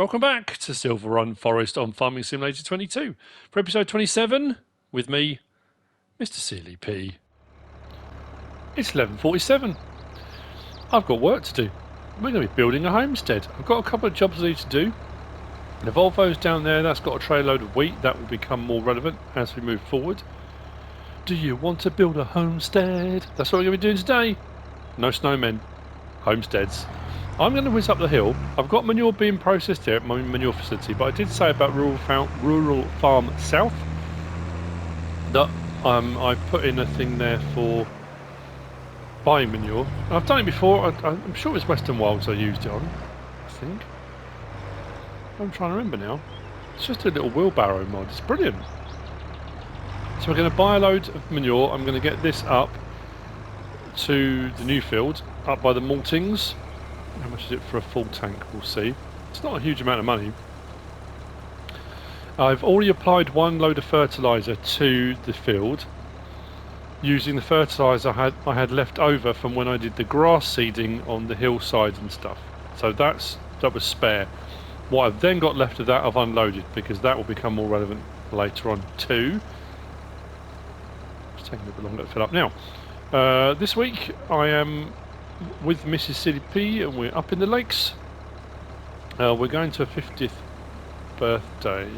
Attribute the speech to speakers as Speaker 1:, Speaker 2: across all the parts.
Speaker 1: Welcome back to Silverrun Forest on Farming Simulator 22 for episode 27 with me, MrSealyp. It's 11:47. I've got work to do. We're going to be building a homestead. I've got a couple of jobs I need to do. The Volvo's down there, that's got a tray load of wheat. That will become more relevant as we move forward. Do you want to build a homestead? That's what we're going to be doing today. No snowmen. Homesteads. I'm going to whiz up the hill. I've got manure being processed here at my manure facility, but I did say about Rural Farm South that I put in a thing there for buying manure. I've done it before. I'm sure it was Western Wilds I used it on, I think. I'm trying to remember now. It's just a little wheelbarrow mod. It's brilliant. So we're going to buy a load of manure. I'm going to get this up to the new field, up by the maltings. How much is it for a full tank? We'll see. It's not a huge amount of money. I've already applied one load of fertiliser to the field using the fertiliser I had left over from when I did the grass seeding on the hillsides and stuff. So that was spare. What I've then got left of that I've unloaded because that will become more relevant later on too. It's taking a bit longer to fill up now. This week I am with MrSealyp and we're up in the lakes. We're going to a 50th birthday,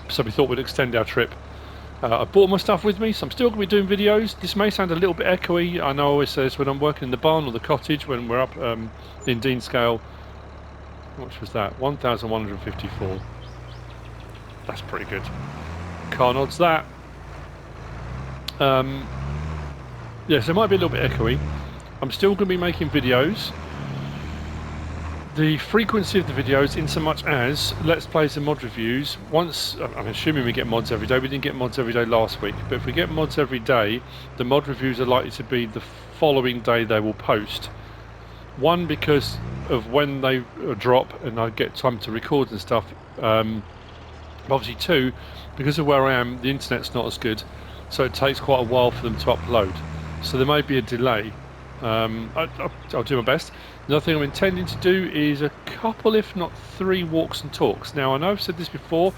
Speaker 1: so we thought we'd extend our trip. I brought my stuff with me, so I'm still going to be doing videos. This may sound a little bit echoey. I know I always say this when I'm working in the barn or the cottage when we're up in Dean scale. How much was that? 1,154. That's pretty good. Can't odds that. Yes, it might be a little bit echoey. I'm still going to be making videos. The frequency of the videos, in so much as Let's Plays and mod reviews, once, I'm assuming we get mods every day. We didn't get mods every day last week, but if we get mods every day, the mod reviews are likely to be the following day they will post. One, because of when they drop and I get time to record and stuff. Obviously two, because of where I am, the internet's not as good, so it takes quite a while for them to upload. So there may be a delay. I'll do my best. Another thing I'm intending to do is a couple, if not 3 walks and talks. Now I know I've said this before,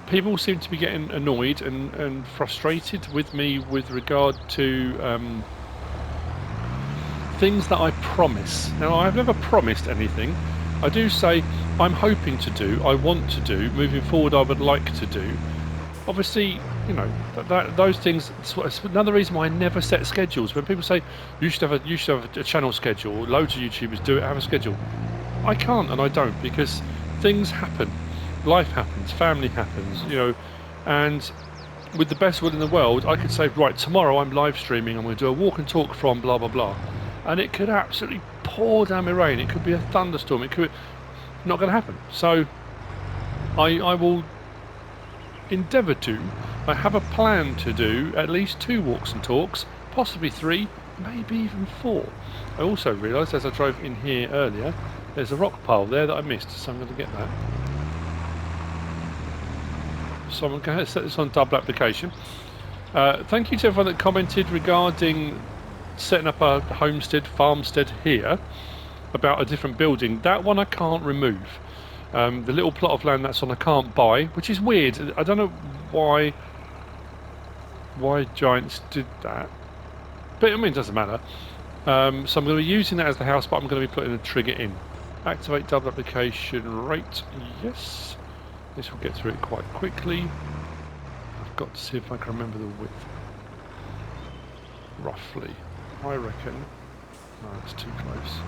Speaker 1: people seem to be getting annoyed and frustrated with me with regard to things that I promise. Now I've never promised anything. I do say I'm hoping to do, I want to do, moving forward I would like to do. Obviously, you know, those things. It's another reason why I never set schedules. When people say you should have a channel schedule, loads of YouTubers do it, have a schedule. I can't and I don't, because things happen, life happens, family happens, you know. And with the best will in the world, I could say, right, tomorrow I'm live streaming. I'm going to do a walk and talk from blah blah blah, and it could absolutely pour down with rain. It could be a thunderstorm. It could not going to happen. So I will endeavour to. I have a plan to do at least 2 walks and talks, possibly 3, maybe even 4. I also realised as I drove in here earlier, there's a rock pile there that I missed, so I'm going to get that. So I'm going to set this on double application. Thank you to everyone that commented regarding setting up a homestead, farmstead here, about a different building. That one I can't remove. The little plot of land that's on I can't buy, which is weird. I don't know why Giants did that, but I mean it doesn't matter. So I'm going to be using that as the house, but I'm going to be putting a trigger in. Activate double application rate, yes. This will get through it quite quickly. I've got to see if I can remember the width roughly. I reckon no, it's too close.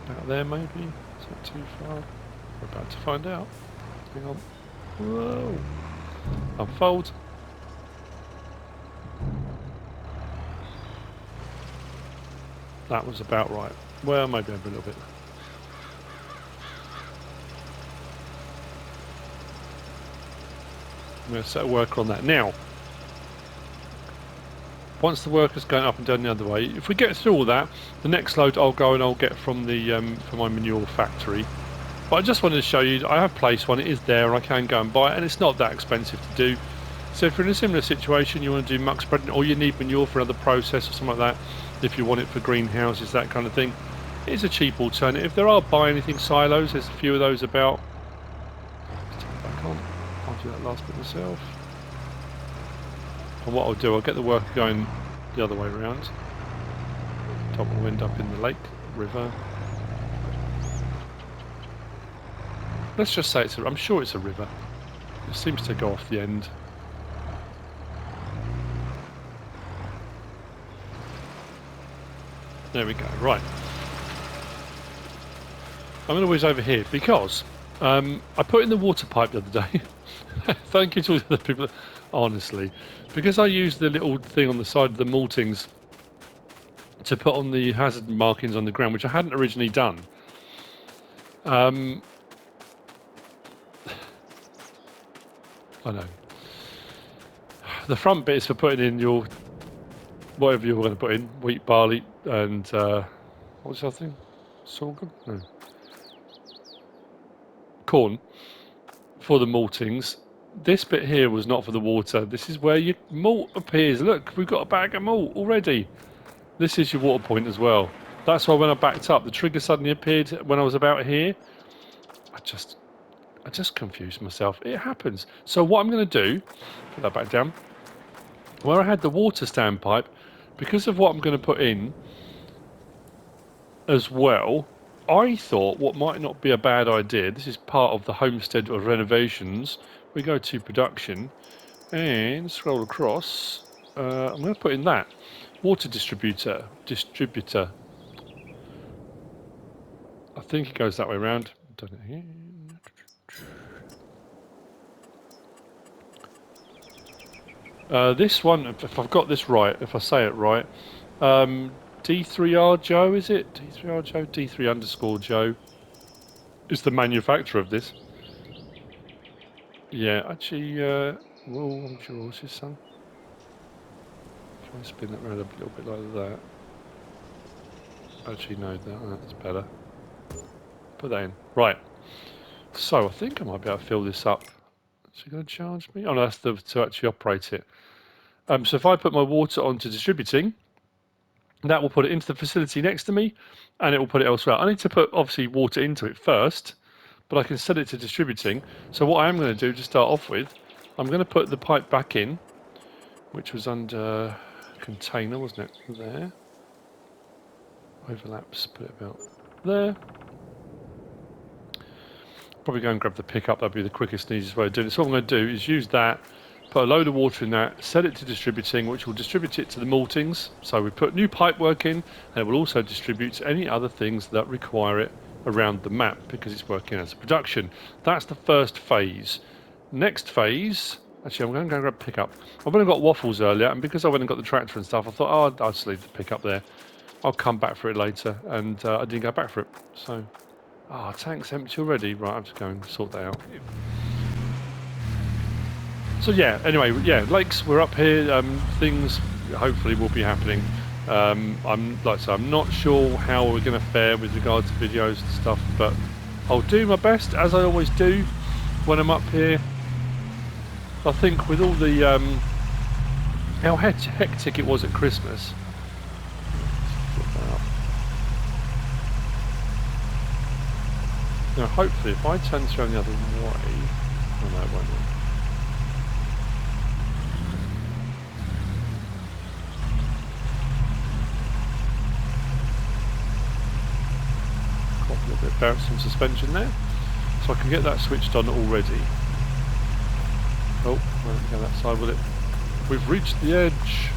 Speaker 1: About there maybe? Is that too far? We're about to find out. Hang on. Whoa! Unfold. That was about right. Well, maybe over a little bit. I'm going to set a worker on that. Now, once the worker's going up and down the other way, if we get through all that, the next load I'll go and I'll get from the from my manure factory. But I just wanted to show you, I have placed one, it is there, I can go and buy it, and it's not that expensive to do. So if you're in a similar situation, you want to do muck spreading, or you need manure for another process or something like that, if you want it for greenhouses, that kind of thing. It's a cheap alternative. There are buy anything silos. There's a few of those about. Let's turn it back on. I'll do that last bit myself. And what I'll do, I'll get the worker going the other way around. Top will end up in the lake, river. Let's just say it's I'm sure it's a river. It seems to go off the end. There we go. Right. I'm going to whiz over here because I put in the water pipe the other day. Thank you to the people. Honestly, because I used the little thing on the side of the maltings to put on the hazard markings on the ground, which I hadn't originally done. I know. The front bit is for putting in your whatever you're going to put in, wheat, barley, and what's the other thing? Sorghum? No. Corn for the maltings. This bit here was not for the water. This is where your malt appears. Look, we've got a bag of malt already. This is your water point as well. That's why when I backed up, the trigger suddenly appeared when I was about here. I just confused myself. It happens. So what I'm going to do, put that back down, where I had the water standpipe, because of what I'm going to put in as well, I thought what might not be a bad idea, this is part of the homestead of renovations, we go to production and scroll across, I'm going to put in that water distributor, I think it goes that way around. Done it here. This one, if I've got this right, if I say it right, D3R Joe, is it? D3R Joe? D3 underscore Joe is the manufacturer of this. Yeah, actually, well, I'm sure what's his son. Try and spin that around a little bit like that. Actually, no, that's better. Put that in. Right. So, I think I might be able to fill this up. Is he going to charge me? Oh, no, that's to actually operate it. So if I put my water onto distributing, that will put it into the facility next to me, and it will put it elsewhere. I need to put, obviously, water into it first, but I can set it to distributing. So what I am going to do to start off with, I'm going to put the pipe back in, which was under container, wasn't it? There. Overlaps, put it about there. Probably go and grab the pickup, that'd be the quickest and easiest way of doing it. So what I'm going to do is use that, put a load of water in that, set it to distributing, which will distribute it to the maltings. So we put new pipe work in, and it will also distribute to any other things that require it around the map because it's working as a production. That's the first phase. Next phase, actually I'm going to go and grab pickup. I've only got waffles earlier, and because I went and got the tractor and stuff, I thought, oh, I'll just leave the pickup there. I'll come back for it later, and I didn't go back for it. So, tank's empty already. Right, I'm just going to sort that out. So yeah, anyway, yeah, lakes, we're up here, things hopefully will be happening. I'm like I say, I'm not sure how we're going to fare with regards to videos and stuff, but I'll do my best, as I always do when I'm up here. I think with all the, how hectic it was at Christmas. Now hopefully if I turn this around the other way, oh no it won't work. Got a little bit of bounce and suspension there, so I can get that switched on already. Oh, let me go that side with it. We've reached the edge.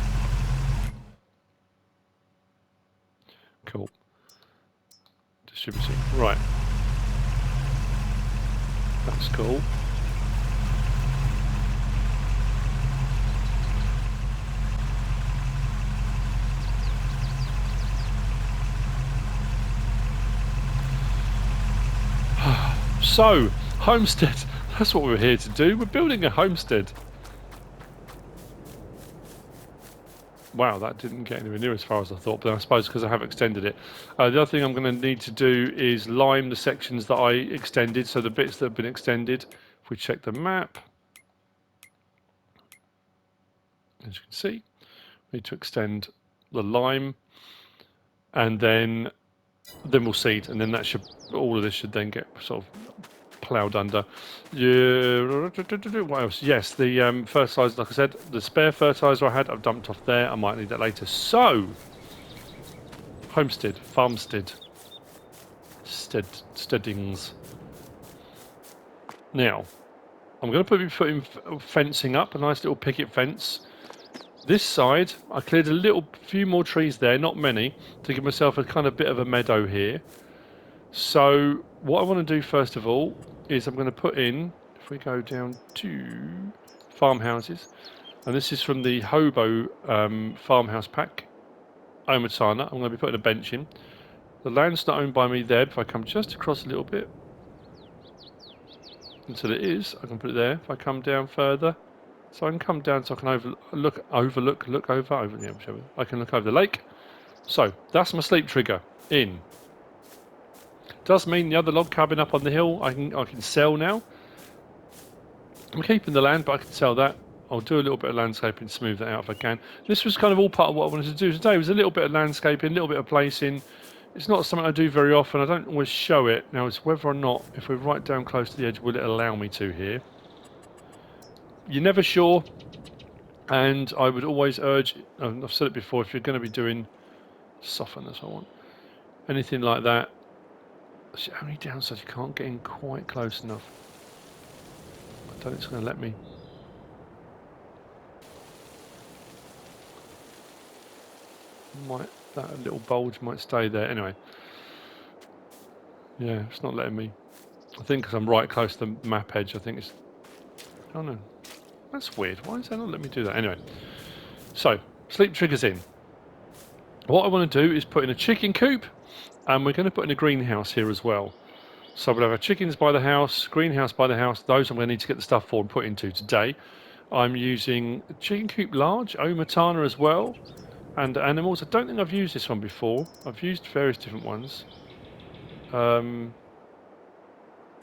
Speaker 1: Cool. Distributing. Right. That's cool. So, homestead. That's what we're here to do. We're building a homestead. Wow, that didn't get anywhere near as far as I thought, but I suppose because I have extended it. The other thing I'm going to need to do is lime the sections that I extended, so the bits that have been extended. If we check the map, as you can see, we need to extend the lime, and then we'll seed, and then that should, all of this should then get sort of ploughed under. Yeah, what else? Yes, the fertiliser, like I said, the spare fertiliser I had, I've dumped off there. I might need that later. So, homestead, farmstead, steadings. Now, I'm going to be putting fencing up, a nice little picket fence. This side, I cleared a few more trees there, not many, to give myself a kind of bit of a meadow here. So what I want to do first of all is I'm going to put in, if we go down to farmhouses, and this is from the Hobo farmhouse pack, Omatana. I'm going to be putting a bench in. The land's not owned by me there, but if I come just across a little bit, until it is, I can put it there. If I come down further, so I can come down so I can look over, yeah, whichever. I can look over the lake. So that's my sleep trigger in. Does mean the other log cabin up on the hill I can sell now. I'm keeping the land, but I can sell that. I'll do a little bit of landscaping, smooth that out if I can. This was kind of all part of what I wanted to do today. It was a little bit of landscaping, a little bit of placing. It's not something I do very often. I don't always show it. Now it's whether or not, if we're right down close to the edge, will it allow me to here? You're never sure, and I would always urge, I've said it before, if you're going to be doing softeners, I want anything like that. It's the only downside, you can't get in quite close enough. I don't think it's going to let me. That little bulge might stay there. Anyway, yeah, it's not letting me. I think because I'm right close to the map edge, I think it's. Oh no, that's weird. Why is that not letting me do that? Anyway, so sleep triggers in. What I want to do is put in a chicken coop, and we're going to put in a greenhouse here as well. So we'll have our chickens by the house, greenhouse by the house. Those I'm going to need to get the stuff for and put into today. I'm using a chicken coop large, Omatana as well, and animals. I don't think I've used this one before. I've used various different ones.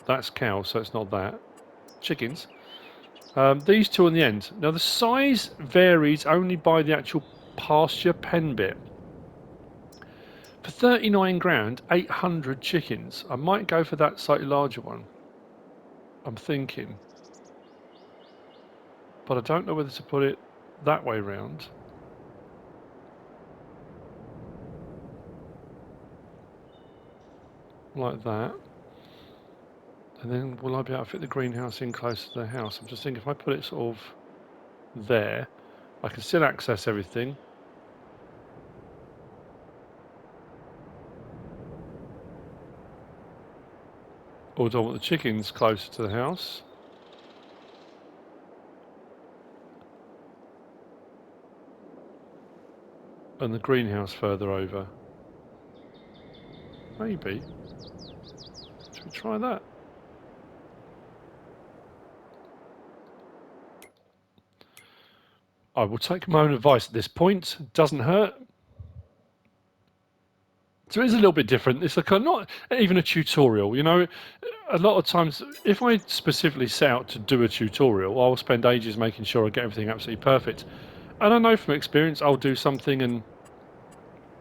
Speaker 1: That's cows, so it's not that. Chickens. These two on the end. Now the size varies only by the actual pasture pen bit. For 39 grand, 800 chickens. I might go for that slightly larger one. I'm thinking. But I don't know whether to put it that way round. Like that. And then will I be able to fit the greenhouse in close to the house? I'm just thinking if I put it sort of there, I can still access everything. Or do I want the chickens closer to the house? And the greenhouse further over? Maybe. Should we try that? I will take my own advice at this point. Doesn't hurt. So it is a little bit different. It's like not even a tutorial, you know. A lot of times, if I specifically set out to do a tutorial, I'll spend ages making sure I get everything absolutely perfect. And I know from experience, I'll do something and,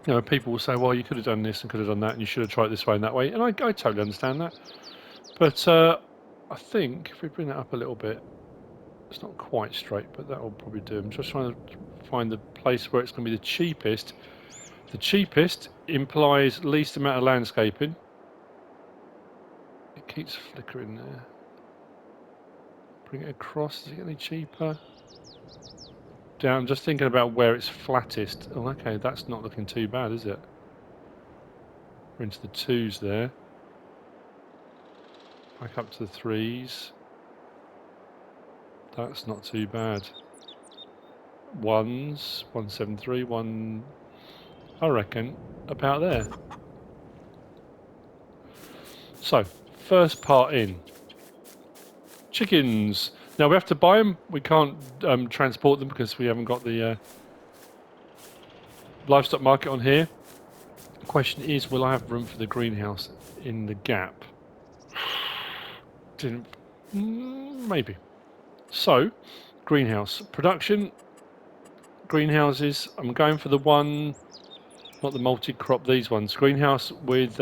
Speaker 1: you know, people will say, well, you could have done this and could have done that and you should have tried it this way and that way. And I totally understand that. But I think if we bring that up a little bit, it's not quite straight, but that will probably do. I'm just trying to find the place where it's going to be the cheapest. The cheapest implies least amount of landscaping. It keeps flickering there. Bring it across. Does it get any cheaper? Down. I'm just thinking about where it's flattest. Oh, okay, that's not looking too bad, is it? We're into the 2s there. Back up to the 3s. That's not too bad. 1s, 173, 1. I reckon about there. So, first part in. Chickens. Now we have to buy them. We can't transport them because we haven't got the livestock market on here. The question is, will I have room for the greenhouse in the gap? Didn't. Maybe. So, greenhouse production. greenhouses. I'm going for the one, not the multi-crop, these ones. Greenhouse with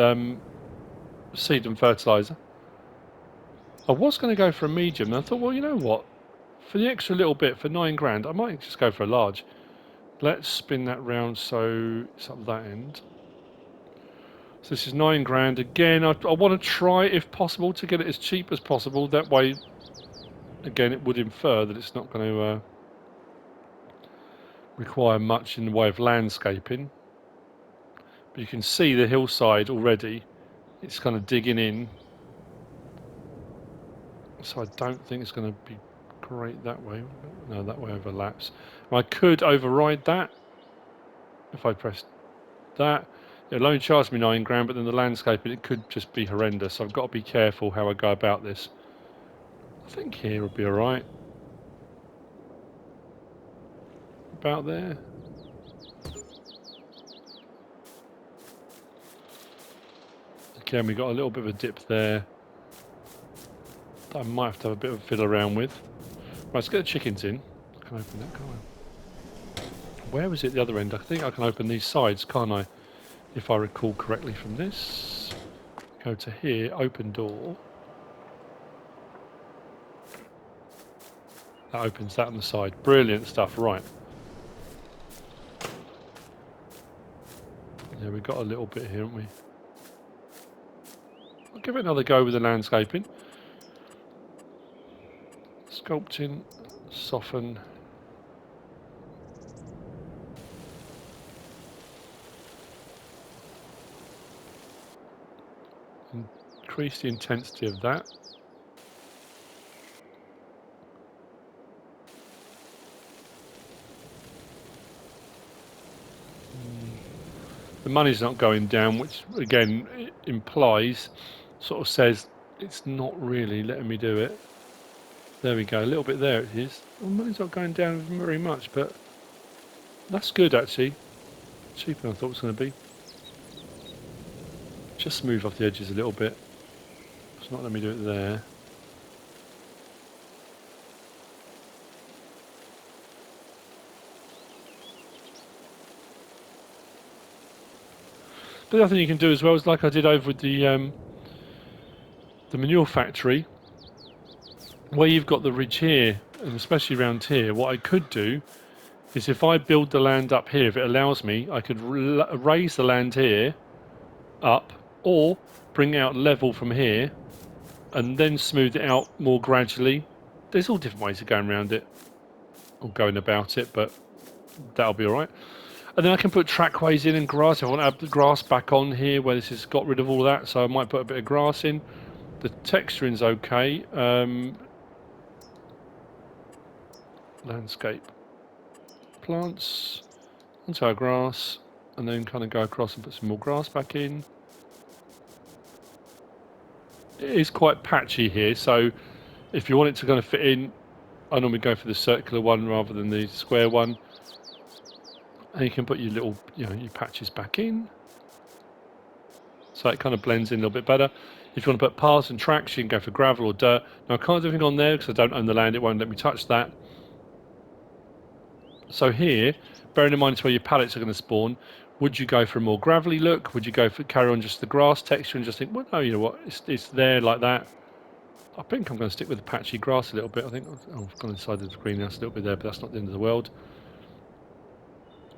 Speaker 1: seed and fertiliser. I was going to go for a medium, and I thought, well, you know what? For the extra little bit, for 9 grand, I might just go for a large. Let's spin that round so it's up that end. So this is 9 grand. Again, I want to try, if possible, to get it as cheap as possible. That way, again, it would infer that it's not going to require much in the way of landscaping. But you can see the hillside already. It's kind of digging in. So I don't think it's going to be great that way. No, that way overlaps. I could override that if I pressed that. It'll only charge me 9 grand, but then the landscaping, it could just be horrendous. So I've got to be careful how I go about this. I think here will be alright. About there. Again, we got a little bit of a dip there that I might have to have a bit of a fiddle around with. Right, let's get the chickens in. I can open that, can't I? Where was it the other end? I think I can open these sides, can't I? If I recall correctly from this. Go to here, open door. That opens that on the side. Brilliant stuff, right. Yeah, we've got a little bit here, haven't we? I'll give it another go with the landscaping. Sculpting, soften. Increase the intensity of that. The money's not going down, which again implies, sort of says it's not really letting me do it. There we go, a little bit there it is. Well, money's not going down very much, but that's good actually. Cheaper than I thought it was going to be. Just smooth off the edges a little bit. It's not letting me do it there. The other thing you can do as well is like I did over with the manure factory, where you've got the ridge here, and especially around here, what I could do is if I build the land up here, if it allows me, I could raise the land here up, or bring it out level from here, and then smooth it out more gradually. There's all different ways of going around it, or going about it, but that'll be alright. And then I can put trackways in and grass. If I want to add the grass back on here where this has got rid of all that, so I might put a bit of grass in. The texturing's okay. Landscape. Plants. Onto our grass. And then kind of go across and put some more grass back in. It is quite patchy here, so if you want it to kind of fit in, I normally go for the circular one rather than the square one. And you can put your little, your patches back in. So it kind of blends in a little bit better. If you want to put paths and tracks, you can go for gravel or dirt. Now I can't do anything on there because I don't own the land, it won't let me touch that. So here, bearing in mind it's where your pallets are going to spawn, would you go for a more gravelly look? Would you go for carry on just the grass texture and just think, well no, you know what, it's there like that. I think I'm going to stick with the patchy grass a little bit. I think I've gone inside the greenhouse a little bit there, but that's not the end of the world.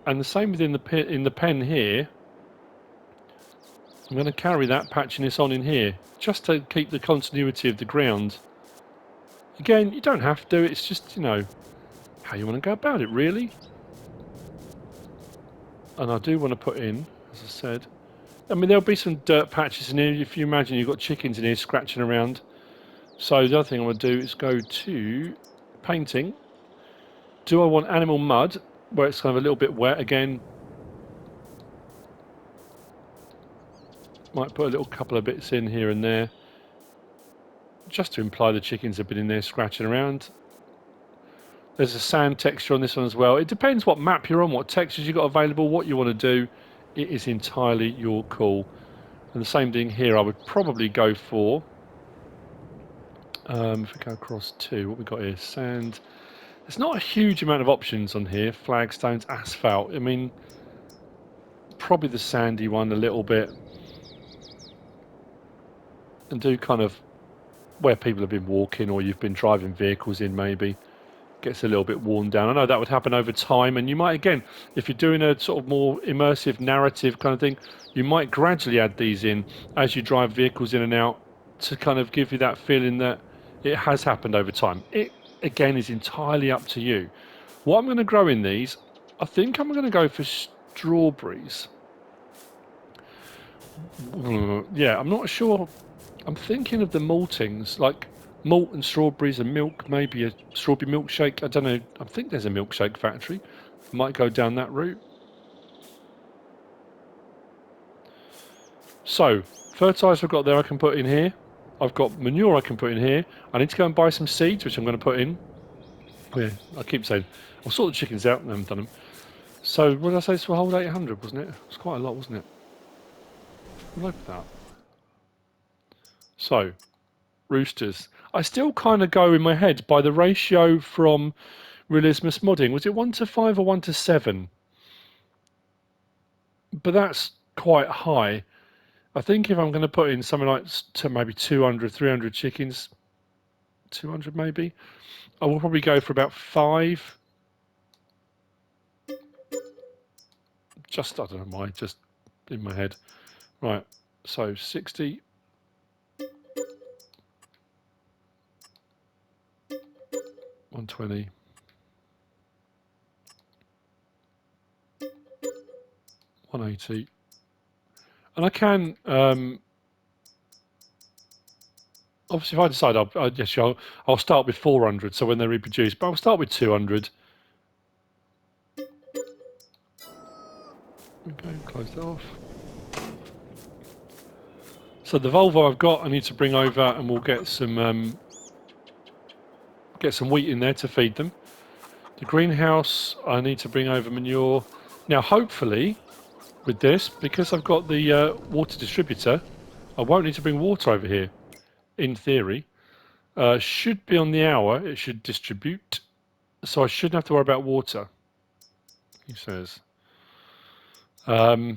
Speaker 1: And the same within the pen here. I'm going to carry that patchiness on in here, just to keep the continuity of the ground. Again, you don't have to, it's just, how you want to go about it, really. And I do want to put in, as I said, I mean, there'll be some dirt patches in here. If you imagine you've got chickens in here scratching around. So the other thing I want to do is go to painting. Do I want animal mud, where it's kind of a little bit wet again? Might put a little couple of bits in here and there, just to imply the chickens have been in there scratching around. There's a sand texture on this one as well. It depends what map you're on, what textures you've got available, what you want to do. It is entirely your call. And the same thing here, I would probably go for, if we go across to, what we got here, sand, There's not a huge amount of options on here. Flagstones, asphalt. I mean, probably the sandy one a little bit. And do kind of where people have been walking or you've been driving vehicles in maybe. Gets a little bit worn down. I know that would happen over time, and you might, again, if you're doing a sort of more immersive narrative kind of thing, you might gradually add these in as you drive vehicles in and out to kind of give you that feeling that it has happened over time. It, again, is entirely up to you. What I'm going to grow in these, I think I'm going to go for strawberries. Yeah, I'm not sure. I'm thinking of the maltings, like malt and strawberries and milk, maybe a strawberry milkshake. I don't know. I think there's a milkshake factory. Might go down that route. So, fertiliser I've got there I can put in here. I've got manure I can put in here. I need to go and buy some seeds, which I'm going to put in. Oh yeah, I keep saying, I'll sort the chickens out and I haven't done them. So, what did I say? It's for a whole 800, wasn't it? It was quite a lot, wasn't it? I'll open that. So, roosters. I still kind of go in my head by the ratio from Realismus Modding. Was it 1:5 or 1:7? But that's quite high. I think if I'm going to put in something like to maybe 200, 300 chickens, 200 maybe, I will probably go for about 5. Just, I don't know why, just in my head. Right, so 60. 120. 180. And I can, obviously if I decide, I'll start with 400, so when they reproduce, but I'll start with 200. Okay, close that off. So the Volvo I've got, I need to bring over, and we'll get some wheat in there to feed them. The greenhouse, I need to bring over manure. Now, hopefully, with this, because I've got the water distributor, I won't need to bring water over here. In theory, should be on the hour. It should distribute, so I shouldn't have to worry about water. He says. But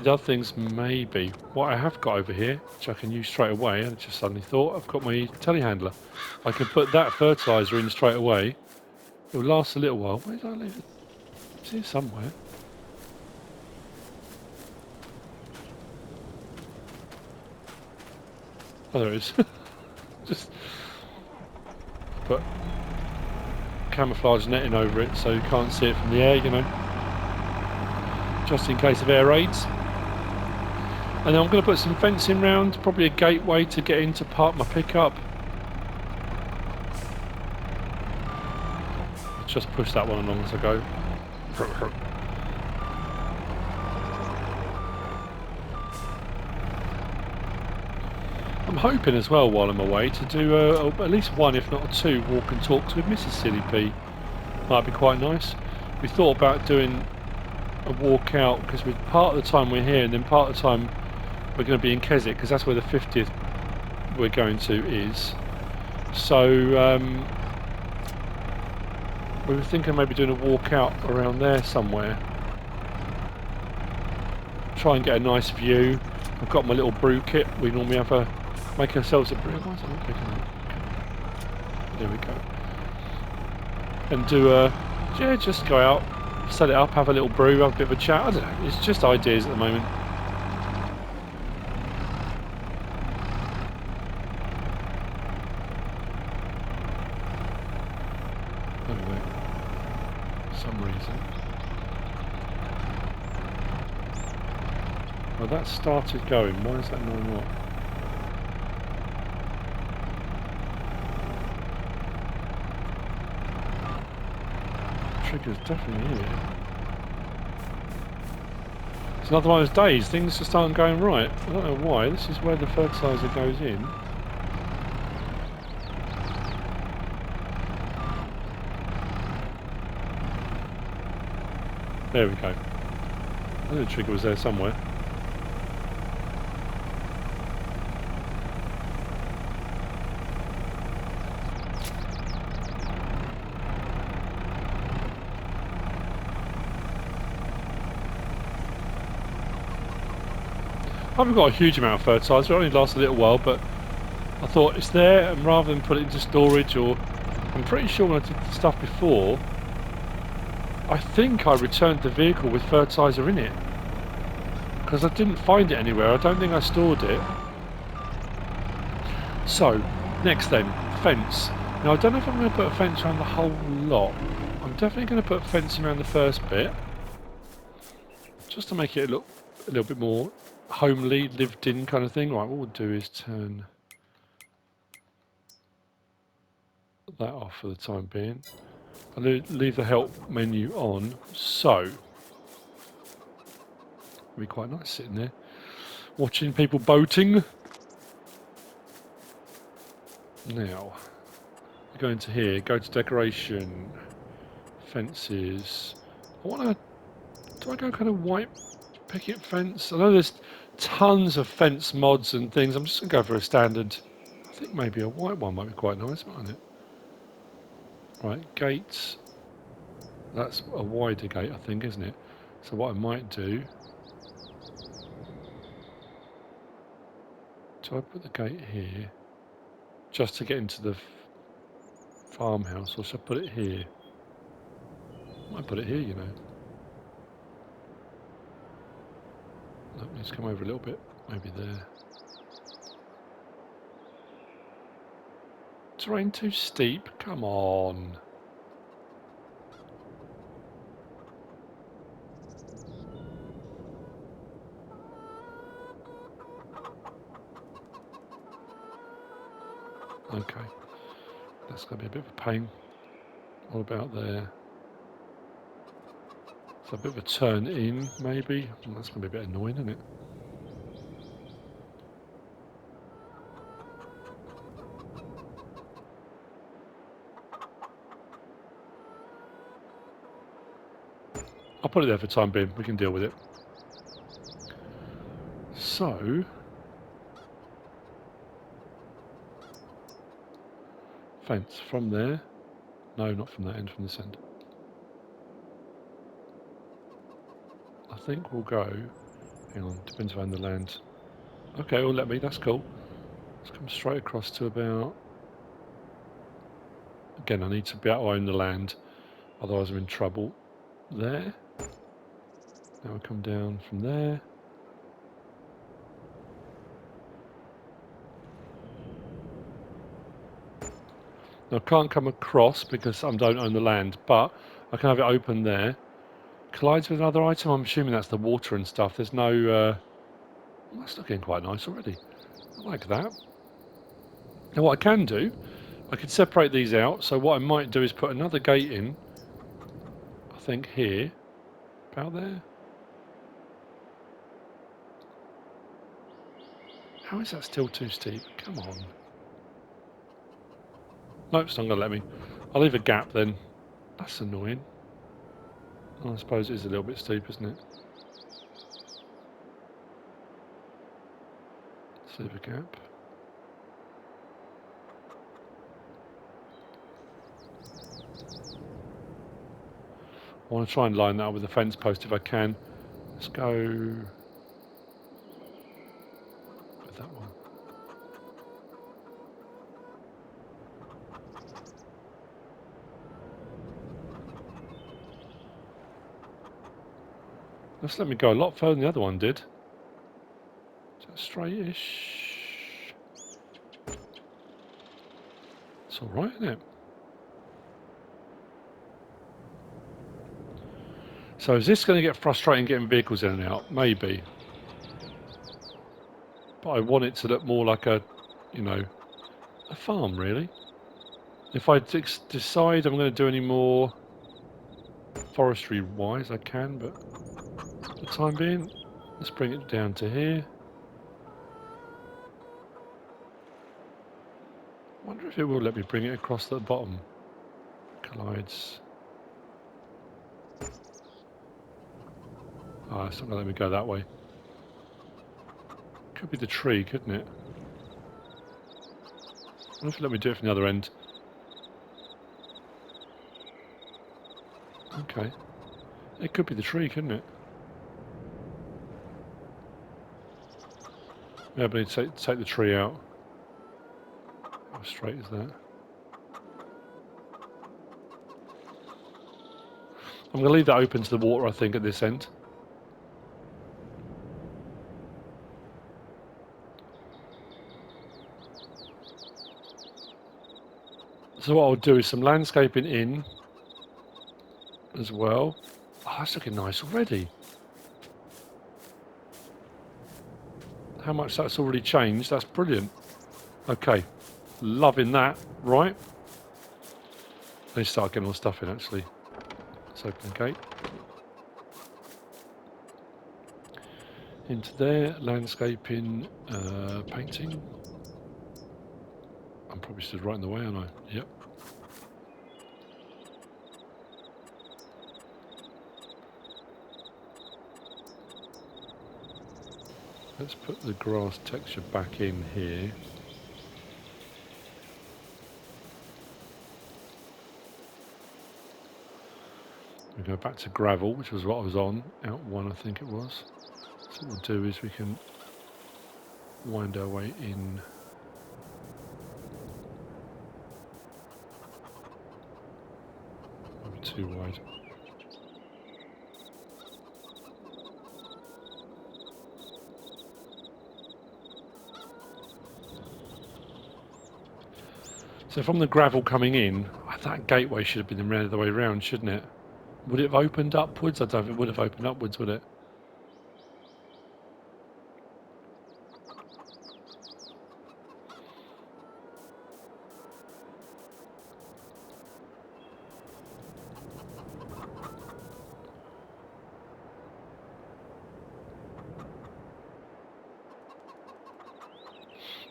Speaker 1: the other things, maybe. What I have got over here, which I can use straight away, I just suddenly thought, I've got my telehandler. I can put that fertiliser in straight away. It will last a little while. Where did I leave it? It's here somewhere. Oh, there it is. Just put camouflage netting over it so you can't see it from the air, you know. Just in case of air raids. And then I'm going to put some fencing round, probably a gateway to get in to park my pickup. I'll just push that one along as I go. I'm hoping as well while I'm away to do at least one, if not 2, walk and talks with MrSealyp. Might be quite nice. We thought about doing a walk out because part of the time we're here and then part of the time we're going to be in Keswick because that's where the 50th we're going to is. So we were thinking maybe doing a walk out around there somewhere. Try and get a nice view. I've got my little brew kit. We normally have make ourselves a brew. Why is it not picking up? There we go. And do yeah, just go out, set it up, have a little brew, have a bit of a chat. I don't know. It's just ideas at the moment. Anyway, for some reason. Well, that started going. Why is that not? Trigger's definitely here. It's another one of those days, things just aren't going right. I don't know why. This is where the fertiliser goes in. There we go. I knew the trigger was there somewhere. I haven't got a huge amount of fertiliser, it only lasts a little while, but I thought it's there, and rather than put it into storage, or I'm pretty sure when I did the stuff before, I think I returned the vehicle with fertiliser in it, because I didn't find it anywhere. I don't think I stored it. So, next then, fence. Now I don't know if I'm going to put a fence around the whole lot. I'm definitely going to put fencing around the first bit, just to make it look a little bit more homely, lived in kind of thing. Right, what we'll do is turn that off for the time being. I'll leave the help menu on, so it'll be quite nice sitting there watching people boating. Now, go into here, go to decoration, fences. Do I go kind of white picket fence? I know there's tons of fence mods and things. I'm just going to go for a standard. I think maybe a white one might be quite nice, mightn't it? Right, gates. That's a wider gate, I think, isn't it? So what I might do... Do I put the gate here? Just to get into the farmhouse, or should I put it here? I might put it here, you know. Let me just come over a little bit. Maybe there. Terrain too steep? Come on. Okay. That's going to be a bit of a pain. What about there? It's a bit of a turn in, maybe. Well, that's going to be a bit annoying, isn't it? I'll put it there for the time being. We can deal with it. So... Fence from there. No, not from that end, from this end. I think we'll go... Hang on, depends around the land. Okay, well, let me, that's cool. Let's come straight across to about... Again, I need to be able to own the land, otherwise I'm in trouble. There. Now we come down from there. Now I can't come across because I don't own the land, but I can have it open there. Collides with another item, I'm assuming that's the water and stuff. There's no... that's looking quite nice already. I like that. Now what I can do, I could separate these out, so what I might do is put another gate in, I think here, about there. How is that still too steep? Come on. Nope, it's not going to let me. I'll leave a gap then. That's annoying. I suppose it is a little bit steep, isn't it? Let's leave a gap. I want to try and line that up with a fence post if I can. Let's go with that one. Let's let me go a lot further than the other one did. Is that straight-ish? It's alright, isn't it? So is this going to get frustrating getting vehicles in and out? Maybe. But I want it to look more like a, you know, a farm, really. If I decide I'm going to do any more forestry-wise, I can, but for the time being, let's bring it down to here. I wonder if it will let me bring it across the bottom. Collides. Ah, it's not going to let me go that way. Could be the tree, couldn't it? I wonder if it let me do it from the other end. Okay. It could be the tree, couldn't it? Maybe I need to take the tree out. How straight is that? I'm going to leave that open to the water, I think, at this end. So what I'll do is some landscaping in as well. Oh, that's looking nice already. How much that's already changed, that's brilliant. Okay, loving that, right? Let's start getting all the stuff in actually. Let's open the gate. Into there, landscaping, painting. I'm probably stood right in the way, aren't I? Yep. Let's put the grass texture back in here. We go back to gravel, which was what I was on, out one I think it was. So what we'll do is we can wind our way in. Maybe too wide. So from the gravel coming in, that gateway should have been the other way around, shouldn't it? Would it have opened upwards? I don't think it would have opened upwards, would it?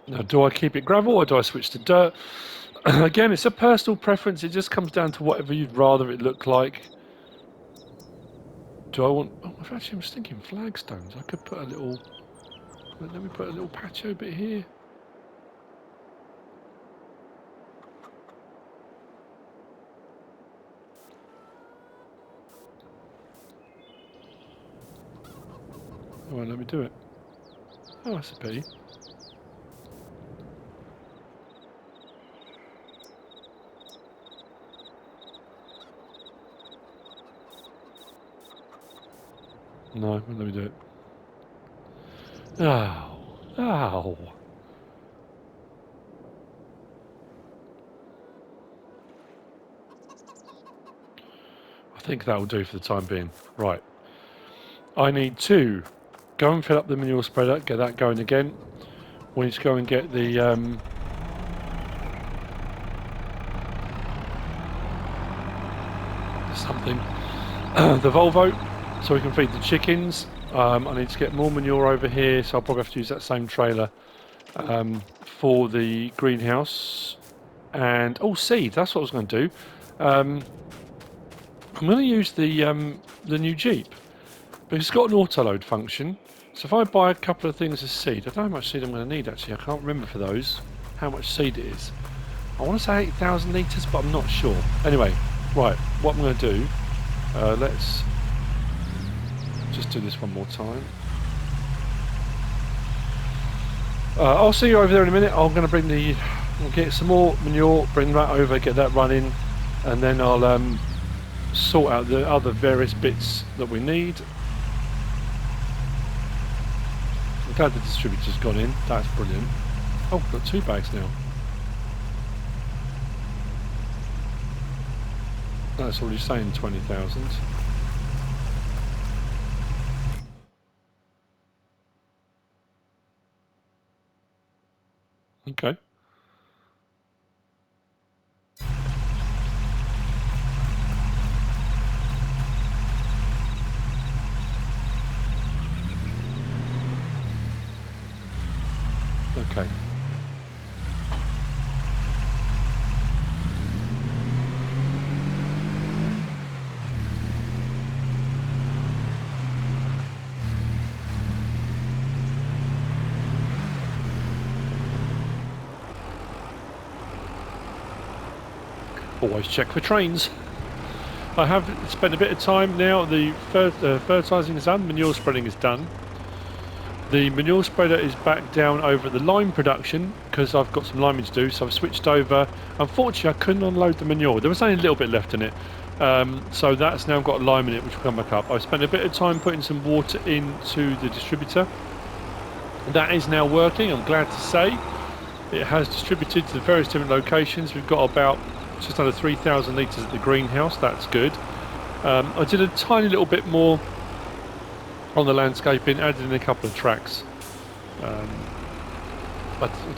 Speaker 1: Now, do I keep it gravel or do I switch to dirt? Again, it's a personal preference. It just comes down to whatever you'd rather it look like. Do I want... Oh, actually, I was thinking flagstones. I could put a little... Let me put a little patio bit here. Oh, well, let me do it. Oh, that's a pity. No, let me do it. Ow. Ow. I think that'll do for the time being. Right. I need to go and fill up the manure spreader, get that going again. We need to go and get the the Volvo, so we can feed the chickens. I need to get more manure over here, so I'll probably have to use that same trailer for the greenhouse. And seed. That's what I was going to do. I'm going to use the new Jeep because it's got an autoload function. So if I buy a couple of things of seed, I don't know how much seed I'm going to need actually. I can't remember for those how much seed it is. I want to say 8,000 litres, but I'm not sure. Anyway, right. What I'm going to do. Let's just do this one more time. I'll see you over there in a minute. I'm going to we'll get some more manure, bring that over, get that running, and then I'll sort out the other various bits that we need. I'm glad the distributor's gone in. That's brilliant. Oh, we've got 2 bags now. That's already saying 20,000. Okay. Okay. Always check for trains. I have spent a bit of time now. The fertilising is done, manure spreading is done. The manure spreader is back down over at the lime production because I've got some liming to do, so I've switched over. Unfortunately, I couldn't unload the manure. There was only a little bit left in it. So that's now got lime in it, which will come back up. I spent a bit of time putting some water into the distributor. That is now working, I'm glad to say. It has distributed to the various different locations. We've got about just under 3,000 litres at the greenhouse. That's good. I did a tiny little bit more on the landscaping, added in a couple of tracks. I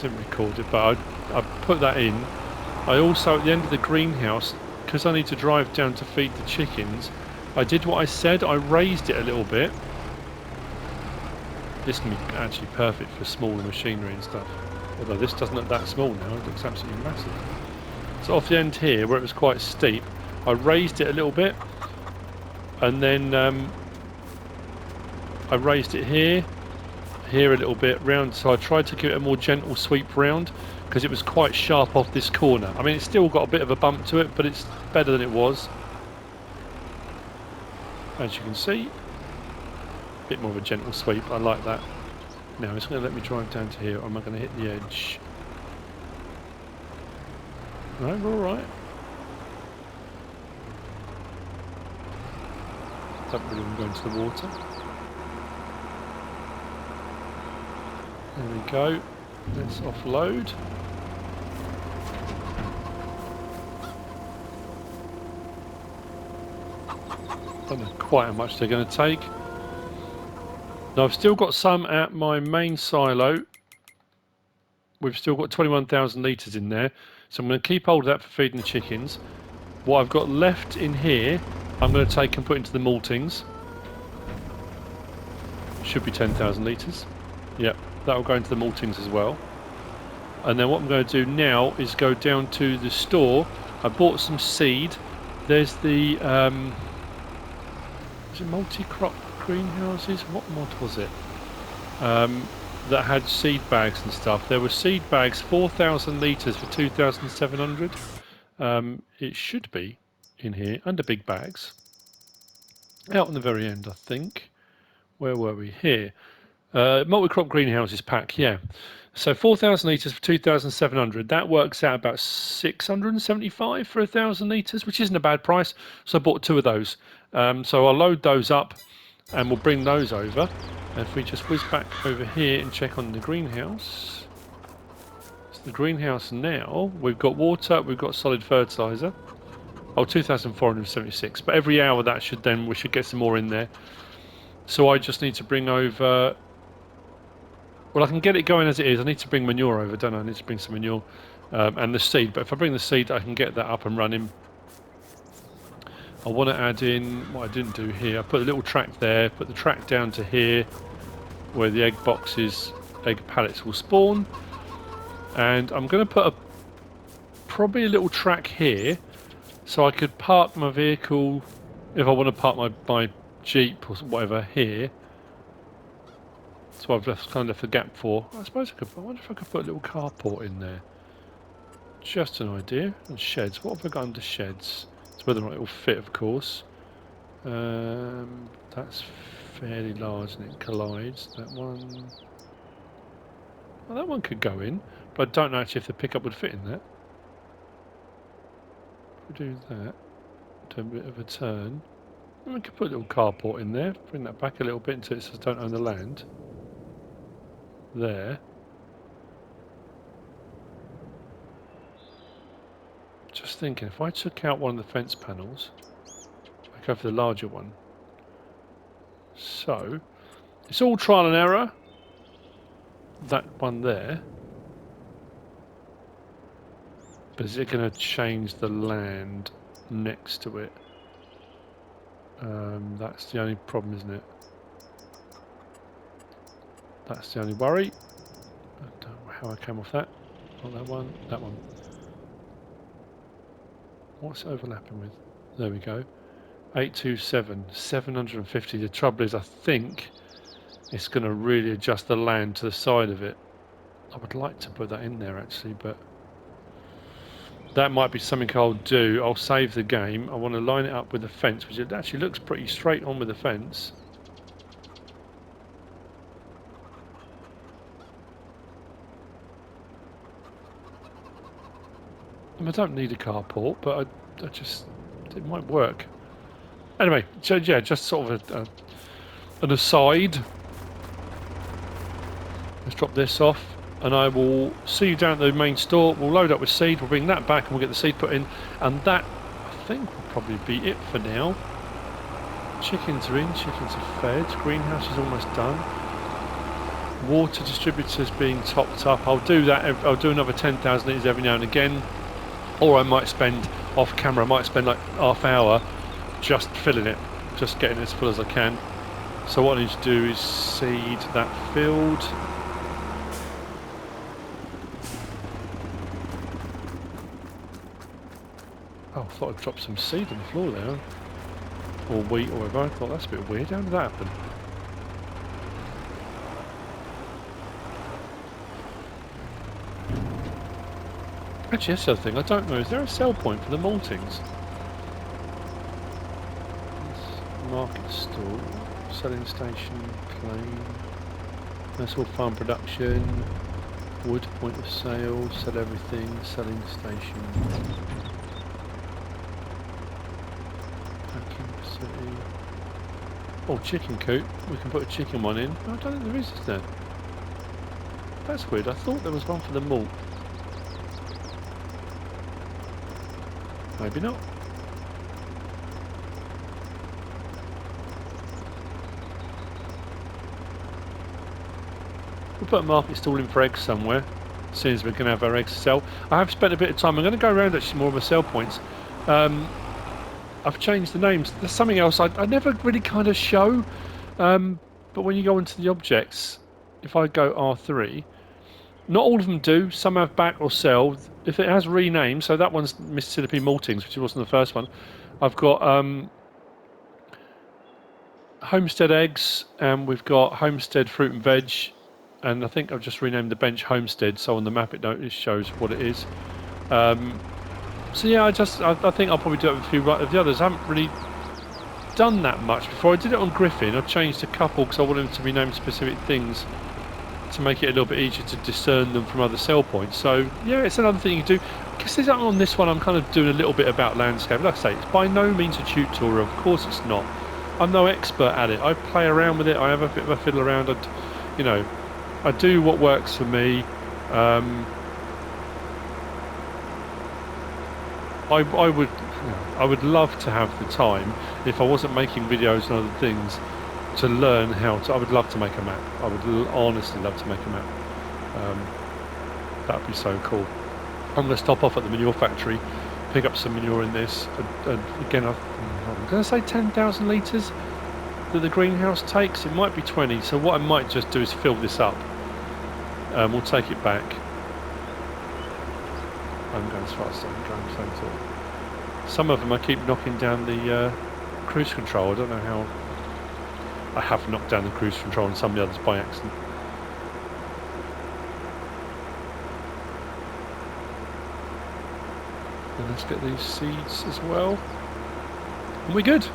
Speaker 1: didn't record it, but I put that in. I also, at the end of the greenhouse, because I need to drive down to feed the chickens, I did what I said. I raised it a little bit. This can be actually perfect for smaller machinery and stuff. Although this doesn't look that small now, it looks absolutely massive. So off the end here, where it was quite steep, I raised it a little bit, and then I raised it here a little bit round. So I tried to give it a more gentle sweep round because it was quite sharp off this corner. I mean, it's still got a bit of a bump to it, but it's better than it was. As you can see, a bit more of a gentle sweep. I like that. Now it's going to let me drive down to here, or am I going to hit the edge? No, we're alright. Don't really want to go into the water. There we go. Let's offload. Don't know quite how much they're going to take. Now I've still got some at my main silo. We've still got 21,000 litres in there, so I'm going to keep hold of that for feeding the chickens. What I've got left in here, I'm going to take and put into the maltings. Should be 10,000 litres. Yep, that will go into the maltings as well. And then what I'm going to do now is go down to the store. I bought some seed. There's the is it multi-crop greenhouses? What mod was it? That had seed bags and stuff. There were seed bags, 4,000 litres for 2,700. It should be in here under big bags. Out on the very end, I think. Where were we? Here. Multi-crop greenhouses pack, yeah. So 4,000 litres for 2,700. That works out about 675 for 1,000 litres, which isn't a bad price. So I bought two of those. So I'll load those up and we'll bring those over. And if we just whiz back over here and check on the greenhouse. It's the greenhouse now. We've got water, we've got solid fertiliser. Oh, 2,476. But every hour we should get some more in there. So I just need to bring over... Well, I can get it going as it is. I need to bring manure over, don't I? I need to bring some manure and the seed. But if I bring the seed, I can get that up and running. I want to add in what I didn't do here. I put a little track there, put the track down to here, where the egg pallets will spawn. And I'm going to put probably a little track here, so I could park my vehicle, if I want to park my Jeep or whatever here. So I've kind of left a gap for. I wonder if I could put a little carport in there. Just an idea. And sheds. What have I got under sheds? It's whether or not it will fit, of course. That's fairly large and it collides. That one. Well, that one could go in, but I don't know actually if the pickup would fit in that. If we do that, do a bit of a turn. We could put a little carport in there. Bring that back a little bit until it says don't own the land. There. Just thinking, if I took out one of the fence panels, I go for the larger one. So, it's all trial and error. That one there. But is it going to change the land next to it? That's the only problem, isn't it? That's the only worry. I don't know how I came off that. Not that one, that one. What's it overlapping with? There we go. 827, 750. The trouble is, I think it's going to really adjust the land to the side of it. I would like to put that in there actually, but that might be something I'll do. I'll save the game. I want to line it up with the fence, which it actually looks pretty straight on with the fence. I don't need a carport, but I just, it might work. Anyway, so yeah, just sort of an aside. Let's drop this off, and I will see you down at the main store. We'll load up with seed, we'll bring that back, and we'll get the seed put in, and that, I think, will probably be it for now. Chickens are in, chickens are fed, greenhouse is almost done. Water distributors being topped up. I'll do that, I'll do another 10,000 litres every now and again, or I might spend, off camera, I might spend like half hour just filling it, just getting it as full as I can. So what I need to do is seed that field. Oh, I thought I'd dropped some seed on the floor there. Or wheat or whatever. I thought that's a bit weird. How did that happen? Actually, that's the other thing. I don't know. Is there a sell point for the maltings? Market stall. Selling station. Plain. That's all farm production. Wood point of sale. Sell everything. Selling station. Oh, chicken coop. We can put a chicken one in. I don't think there is there? That's weird. I thought there was one for the malt. Maybe not. We'll put a market stall in for eggs somewhere, as soon as we're going to have our eggs to sell. I have spent a bit of time. I'm going to go around actually more of the sell points. I've changed the names. There's something else I never really kind of show, but when you go into the objects, if I go R3, not all of them do. Some have back or sell. If it has renamed, so that one's MrSealyp Maltings, which wasn't the first one. I've got Homestead Eggs, and we've got Homestead Fruit and Veg, and I think I've just renamed the bench Homestead, so on the map it shows what it is. So yeah, I think I'll probably do it with a few of the others. I haven't really done that much before. I did it on Griffin. I changed a couple because I wanted them to rename specific things to make it a little bit easier to discern them from other sell points. So yeah, it's another thing you can do. I guess on this one I'm kind of doing a little bit about landscape. Like I say, it's by no means a tutorial. Of course it's not. I'm no expert at it. I play around with it. I have a bit of a fiddle around. I do what works for me. I would love to have the time, if I wasn't making videos and other things, to learn how to. I would love to make a map. I would honestly love to make a map. That would be so cool. I'm going to stop off at the manure factory, pick up some manure in this. And again, I'm going to say 10,000 litres that the greenhouse takes. It might be 20. So what I might just do is fill this up. We'll take it back. I'm going as fast as I'm going, same sort. Some of them I keep knocking down the cruise control. I don't know how. I have knocked down the cruise control on some of the others by accident. And let's get these seeds as well. And we're good.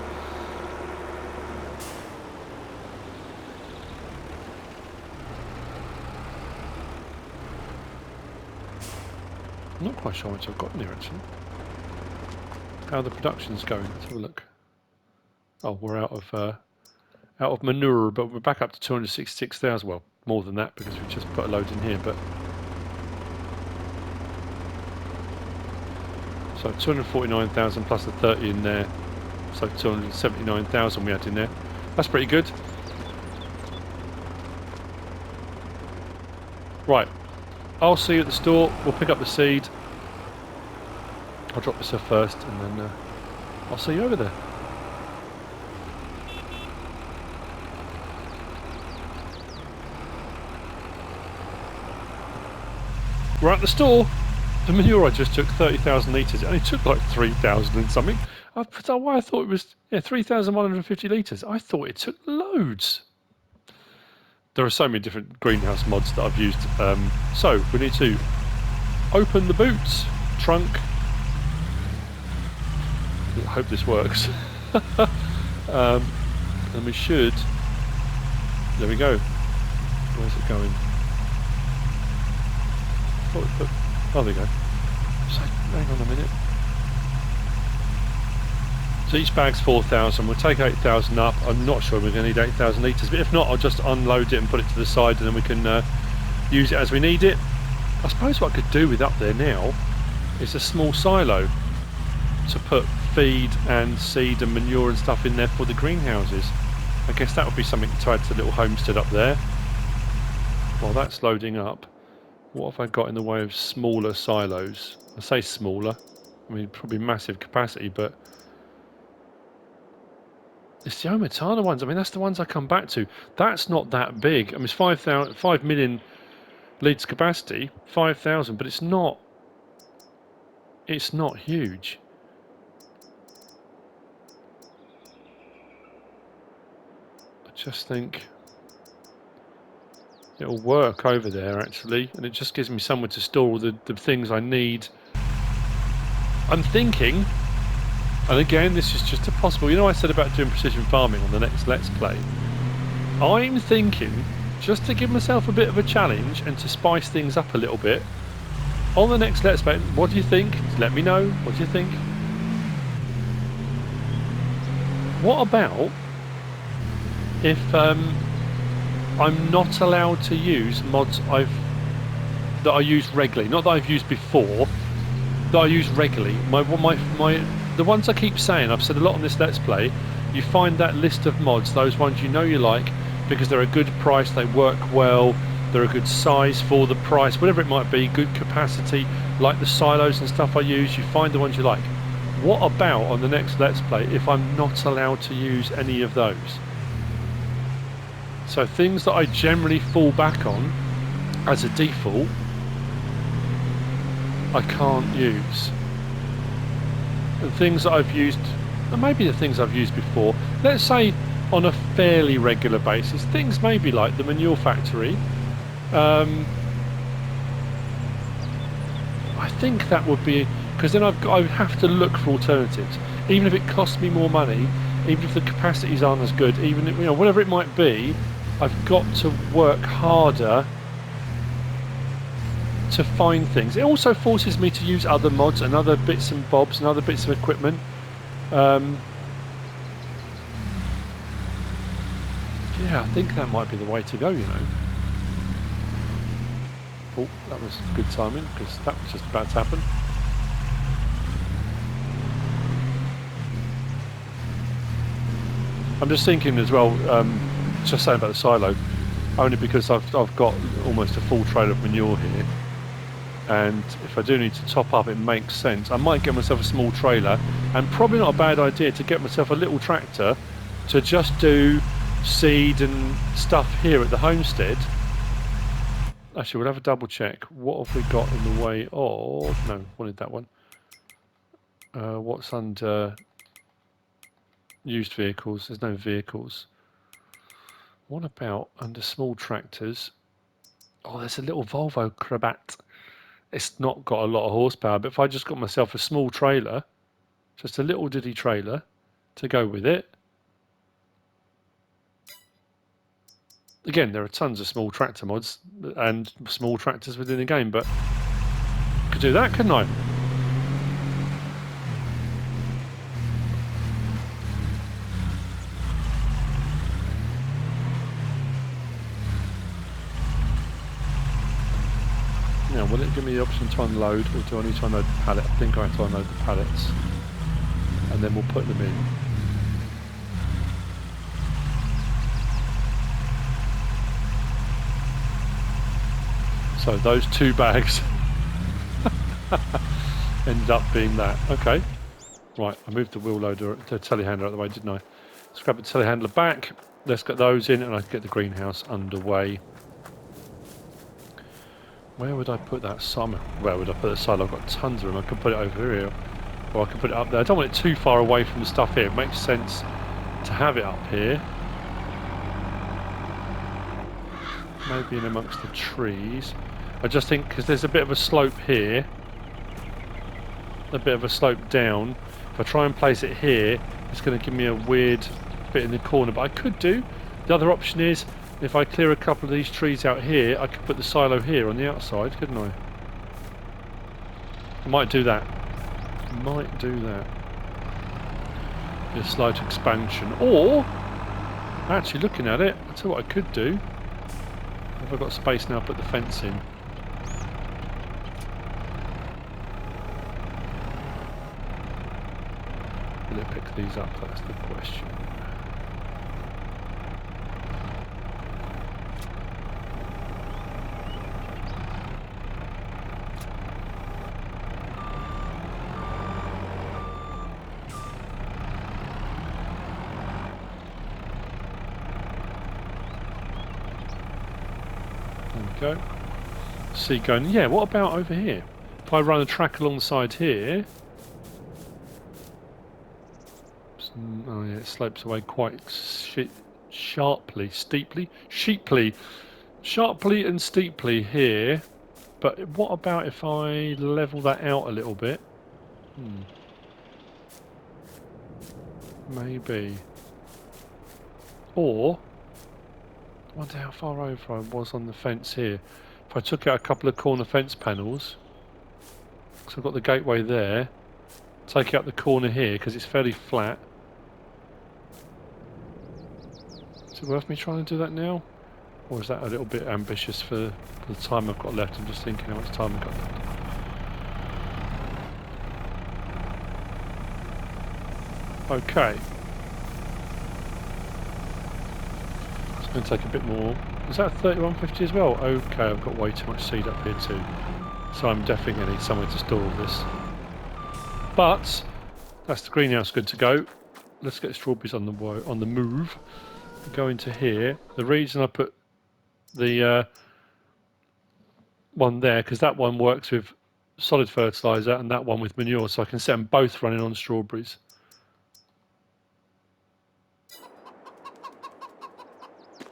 Speaker 1: I'm not quite sure how much I've got in here actually. How the production's going. Let's have a look. Oh, we're out of manure, but we're back up to 266,000. Well, more than that because we just put a load in here. But so 249,000 plus the 30 in there. So 279,000 we had in there. That's pretty good. Right. I'll see you at the store. We'll pick up the seed. I'll drop this off first, and then I'll see you over there. We're at the store. The manure I just took 30,000 litres. It only took like 3,000 and something. I thought it was 3,150 litres. I thought it took loads. There are so many different greenhouse mods that I've used. So we need to open the boots, trunk. I hope this works. And we should. There we go. Where's it going? Oh, there we go. So, hang on a minute. So each bag's 4,000. We'll take 8,000 up. I'm not sure we're going to need 8,000 litres, but if not, I'll just unload it and put it to the side, and then we can use it as we need it. I suppose what I could do with up there now is a small silo to put feed and seed and manure and stuff in there for the greenhouses. I guess that would be something to add to the little homestead up there. While that's loading up, what have I got in the way of smaller silos? I say smaller, I mean probably massive capacity, but it's the Ometana ones. I mean, that's the ones I come back to. That's not that big. I mean, it's 5 million litres capacity, 5,000, but it's not huge. I just think it'll work over there actually, and it just gives me somewhere to store all the things I need. I'm thinking, and again this is just a possible, you know I said about doing precision farming on the next Let's Play. I'm thinking, just to give myself a bit of a challenge and to spice things up a little bit, on the next Let's Play, what do you think? Let me know, what do you think? What about if I'm not allowed to use mods that I use regularly, not that I've used before, that I use regularly. The ones I keep saying, I've said a lot on this Let's Play, you find that list of mods, those ones you know you like, because they're a good price, they work well, they're a good size for the price, whatever it might be, good capacity, like the silos and stuff I use, you find the ones you like. What about on the next Let's Play if I'm not allowed to use any of those? So things that I generally fall back on as a default, I can't use. And things that I've used, and maybe the things I've used before, let's say on a fairly regular basis, things maybe like the manure factory, I think that would be, because then I would have to look for alternatives, even if it costs me more money, even if the capacities aren't as good, even if, you know, whatever it might be, I've got to work harder to find things. It also forces me to use other mods and other bits and bobs and other bits of equipment. Yeah, I think that might be the way to go, you know. Oh, that was good timing, because that was just about to happen. I'm just thinking as well, just saying about the silo, only because I've got almost a full trailer of manure here, and if I do need to top up, it makes sense. I might get myself a small trailer, and probably not a bad idea to get myself a little tractor to just do seed and stuff here at the homestead. Actually, we'll have a double check. What have we got in the way of... No, wanted that one. What's under used vehicles? There's no vehicles. What about under small tractors? Oh, there's a little Volvo Crabat. It's not got a lot of horsepower, but if I just got myself a small trailer, just a little diddy trailer to go with it. Again, there are tons of small tractor mods and small tractors within the game, but I could do that, couldn't I? Now, will it give me the option to unload, or do I need to unload the pallet? I think I have to unload the pallets, and then we'll put them in. So those 2 bags ended up being that. Okay. Right, I moved the wheel loader, the telehandler out of the way, didn't I? Let's grab the telehandler back. Let's get those in, and I can get the greenhouse underway. Where would I put that silo? Where would I put the silo? I've got tons of them. I could put it over here, or I could put it up there. I don't want it too far away from the stuff here. It makes sense to have it up here. Maybe in amongst the trees. I just think because there's a bit of a slope here, a bit of a slope down. If I try and place it here, it's going to give me a weird bit in the corner. But I could do. The other option is, if I clear a couple of these trees out here, I could put the silo here on the outside, couldn't I? I might do that. Might do that. Be a slight expansion. Or, actually looking at it, I'll tell you what I could do. Have I got space now to put the fence in? Will it pick these up? That's the question. There we go. See going, yeah, what about over here? If I run a track along the side here, oh yeah, it slopes away quite sharply and steeply here. But what about if I level that out a little bit? Maybe. Or, I wonder how far over I was on the fence here. If I took out a couple of corner fence panels, because I've got the gateway there, take out the corner here because it's fairly flat. Is it worth me trying to do that now? Or is that a little bit ambitious for the time I've got left? I'm just thinking how much time I've got left. Okay. It's going to take a bit more. Is that 3150 as well? Okay, I've got way too much seed up here too. So I'm definitely going to need somewhere to store all this. But that's the greenhouse good to go. Let's get strawberries on the move. Go into here. The reason I put the one there, because that one works with solid fertilizer and that one with manure, so I can set them both running on strawberries.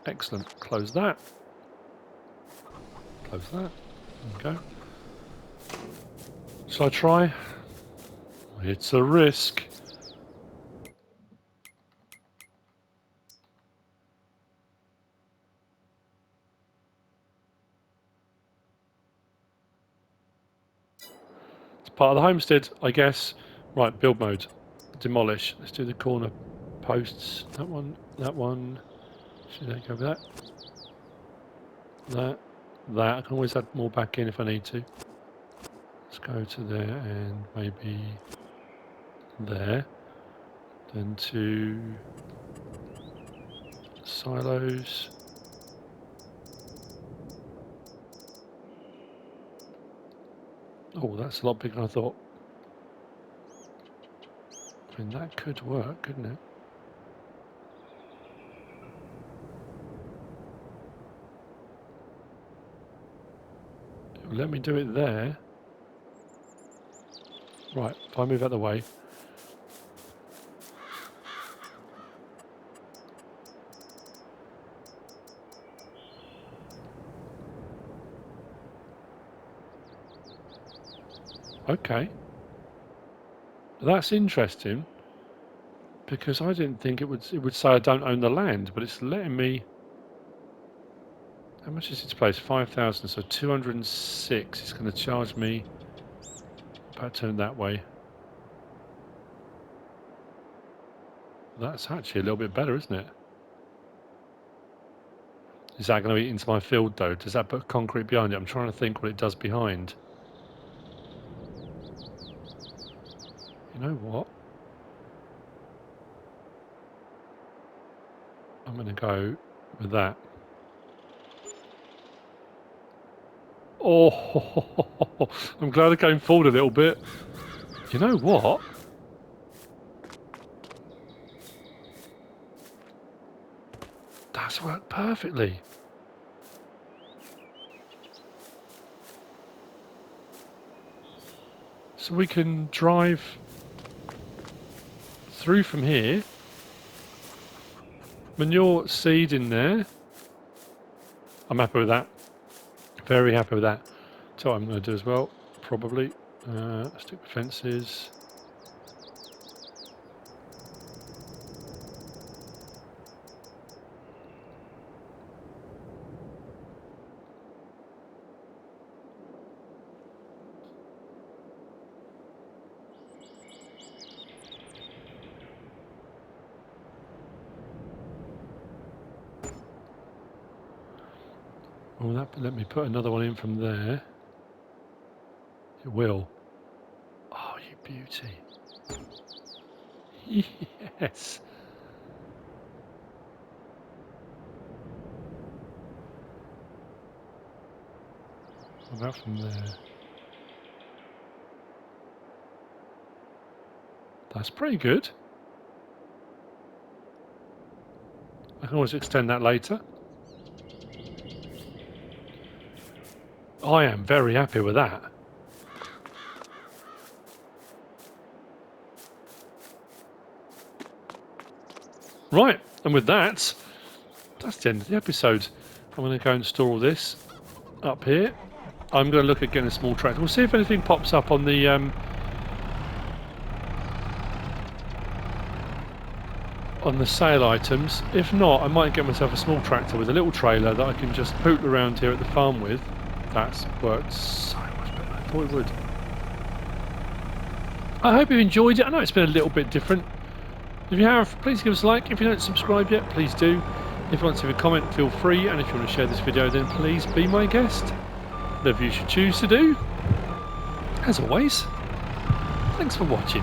Speaker 1: Excellent. Close that. Close that. Okay. Shall I try? It's a risk. It's part of the homestead, I guess. Right, build mode. Demolish. Let's do the corner posts. That one. That one. Should I go with that? That. I can always add more back in if I need to. Let's go to there and maybe there. Then to silos. Oh, that's a lot bigger than I thought. I mean, that could work, couldn't it? Let me do it there. Right, if I move out of the way. Okay. That's interesting, because I didn't think it would say I don't own the land, but it's letting me. How much is its place? 5,000, so 206. It's going to charge me. About turn that way. That's actually a little bit better, isn't it? Is that going to eat into my field though? Does that put concrete behind it? I'm trying to think what it does behind. You know what? I'm going to go with that. Oh, I'm glad I came forward a little bit. You know what? That's worked perfectly. So we can drive through from here. Manure seed in there. I'm happy with that. Very happy with that. So what I'm going to do as well, probably. Stick with fences. Will that let me put another one in from there? It will. Oh, you beauty. Yes. What about from there? That's pretty good. I can always extend that later. I am very happy with that. Right, and with that, that's the end of the episode. I'm going to go and store all this up here. I'm going to look at getting a small tractor. We'll see if anything pops up on the sale items. If not, I might get myself a small tractor with a little trailer that I can just poot around here at the farm with. That's worked so much better than I thought it would. I hope you enjoyed it. I know it's been a little bit different. If you have, please give us a like. If you don't subscribe yet, please do. If you want to leave a comment, feel free. And if you want to share this video, then please be my guest. Whatever you should choose to do. As always, thanks for watching.